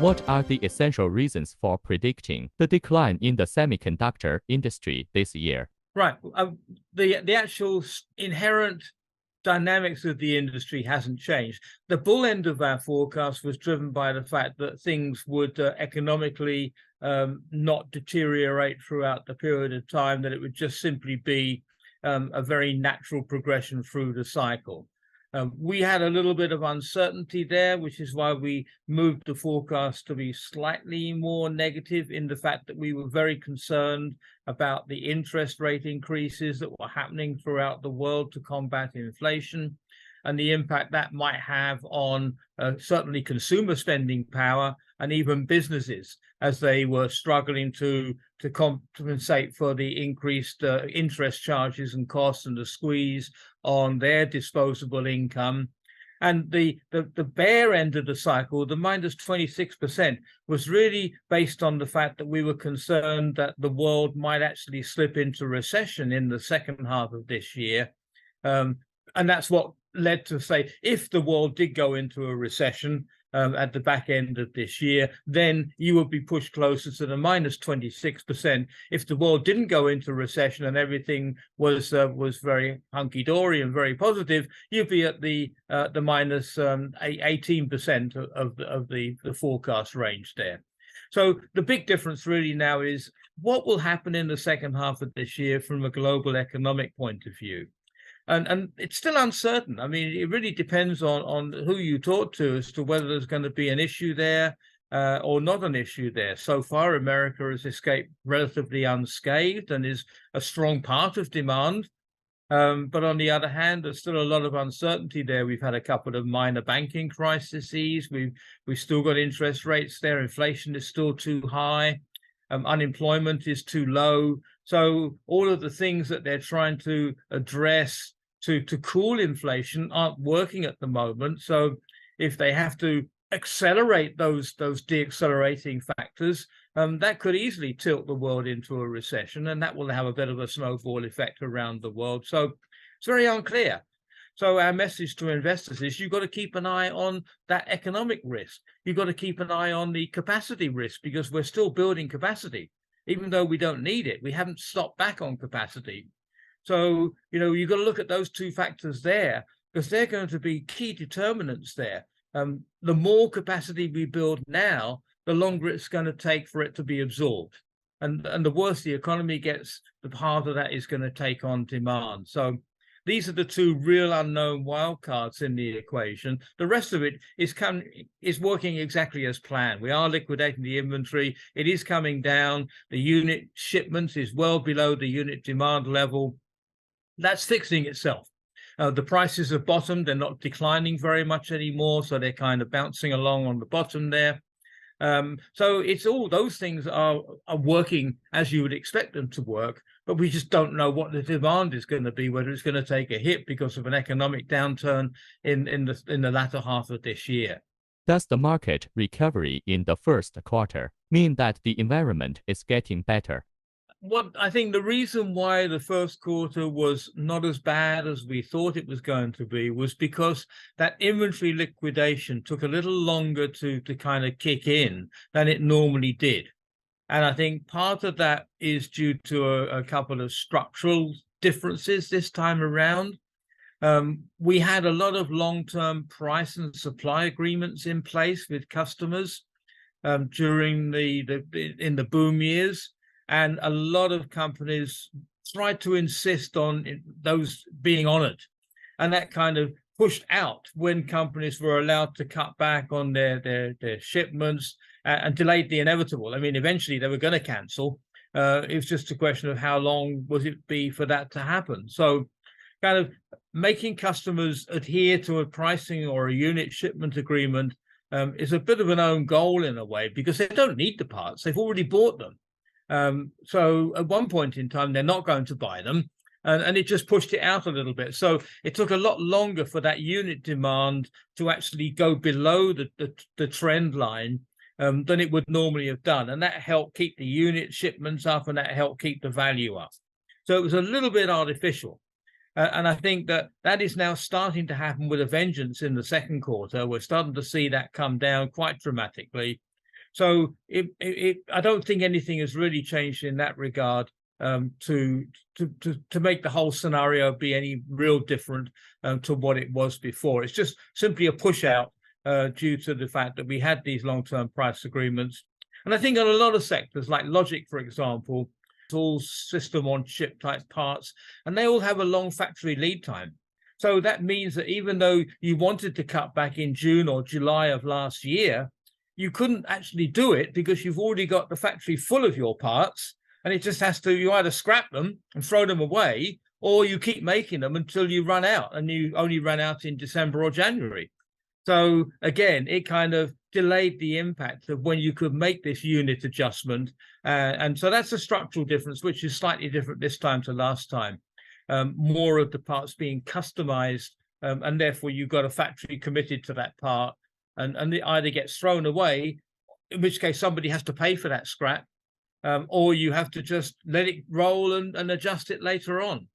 What are the essential reasons for predicting the decline in the semiconductor industry this year? Right. The actual inherent dynamics of the industry hasn't changed. The bull end of our forecast was driven by the fact that things would economically not deteriorate throughout the period of time, that it would just simply be a very natural progression through the cycle. We had a little bit of uncertainty there, which is why we moved the forecast to be slightly more negative, in the fact that we were very concerned about the interest rate increases that were happening throughout the world to combat inflation, and the impact that might have on certainly consumer spending power and even businesses, as they were struggling to compensate for the increased interest charges and costs and the squeeze on their disposable income. And the bear end of the cycle, the minus 26%, was really based on the fact that we were concerned that the world might actually slip into recession in the second half of this year. And that's what led to say, if the world did go into a recession at the back end of this year, then you would be pushed closer to the minus 26%. If the world didn't go into recession and everything was very hunky-dory and very positive, you'd be at the minus 18% of the forecast range there. So the big difference really now is what will happen in the second half of this year from a global economic point of view. And it's still uncertain. I mean, it really depends on who you talk to as to whether there's going to be an issue there or not an issue there. So far, America has escaped relatively unscathed and is a strong part of demand. But on the other hand, there's still a lot of uncertainty there. We've had a couple of minor banking crises. We've still got interest rates there. Inflation is still too high. Unemployment is too low. So all of the things that they're trying to address to cool inflation aren't working at the moment. So if they have to accelerate those deaccelerating factors, that could easily tilt the world into a recession, and that will have a bit of a snowball effect around the world. So it's very unclear. So our message to investors is you've got to keep an eye on that economic risk. You've got to keep an eye on the capacity risk, because we're still building capacity. Even though we don't need it, we haven't stopped back on capacity. So, you've got to look at those two factors there, because they're going to be key determinants there. The more capacity we build now, the longer it's going to take for it to be absorbed. And the worse the economy gets, the harder that is going to take on demand. So these are the two real unknown wildcards in the equation. The rest of it is working exactly as planned. We are liquidating the inventory. It is coming down. The unit shipments is well below the unit demand level. That's fixing itself. The prices have bottomed. They're not declining very much anymore, so they're kind of bouncing along on the bottom there. So it's all those things are working as you would expect them to work, but we just don't know what the demand is going to be, whether it's going to take a hit because of an economic downturn in the latter half of this year. Does the market recovery in the first quarter mean that the environment is getting better? What I think the reason why the first quarter was not as bad as we thought it was going to be was because that inventory liquidation took a little longer to kind of kick in than it normally did. And I think part of that is due to a couple of structural differences this time around. We had a lot of long-term price and supply agreements in place with customers during in the boom years. And a lot of companies tried to insist on those being honored. And that kind of pushed out when companies were allowed to cut back on their shipments and delayed the inevitable. I mean, eventually they were going to cancel. It was just a question of how long would it be for that to happen. So kind of making customers adhere to a pricing or a unit shipment agreement is a bit of an own goal in a way, because they don't need the parts. They've already bought them. So at one point in time, they're not going to buy them, and it just pushed it out a little bit. So it took a lot longer for that unit demand to actually go below the trend line than it would normally have done. And that helped keep the unit shipments up, and that helped keep the value up. So it was a little bit artificial. And I think that is now starting to happen with a vengeance in the second quarter. We're starting to see that come down quite dramatically. So I don't think anything has really changed in that regard, to make the whole scenario be any real different to what it was before. It's just simply a push out due to the fact that we had these long-term price agreements. And I think on a lot of sectors, like logic, for example, it's all system on chip type parts, and they all have a long factory lead time. So that means that even though you wanted to cut back in June or July of last year, you couldn't actually do it because you've already got the factory full of your parts, and it just has to, you either scrap them and throw them away, or you keep making them until you run out, and you only ran out in December or January. So again, it kind of delayed the impact of when you could make this unit adjustment. And so that's a structural difference, which is slightly different this time to last time. More of the parts being customized, and therefore you've got a factory committed to that part, and it either gets thrown away, in which case somebody has to pay for that scrap, or you have to just let it roll and adjust it later on.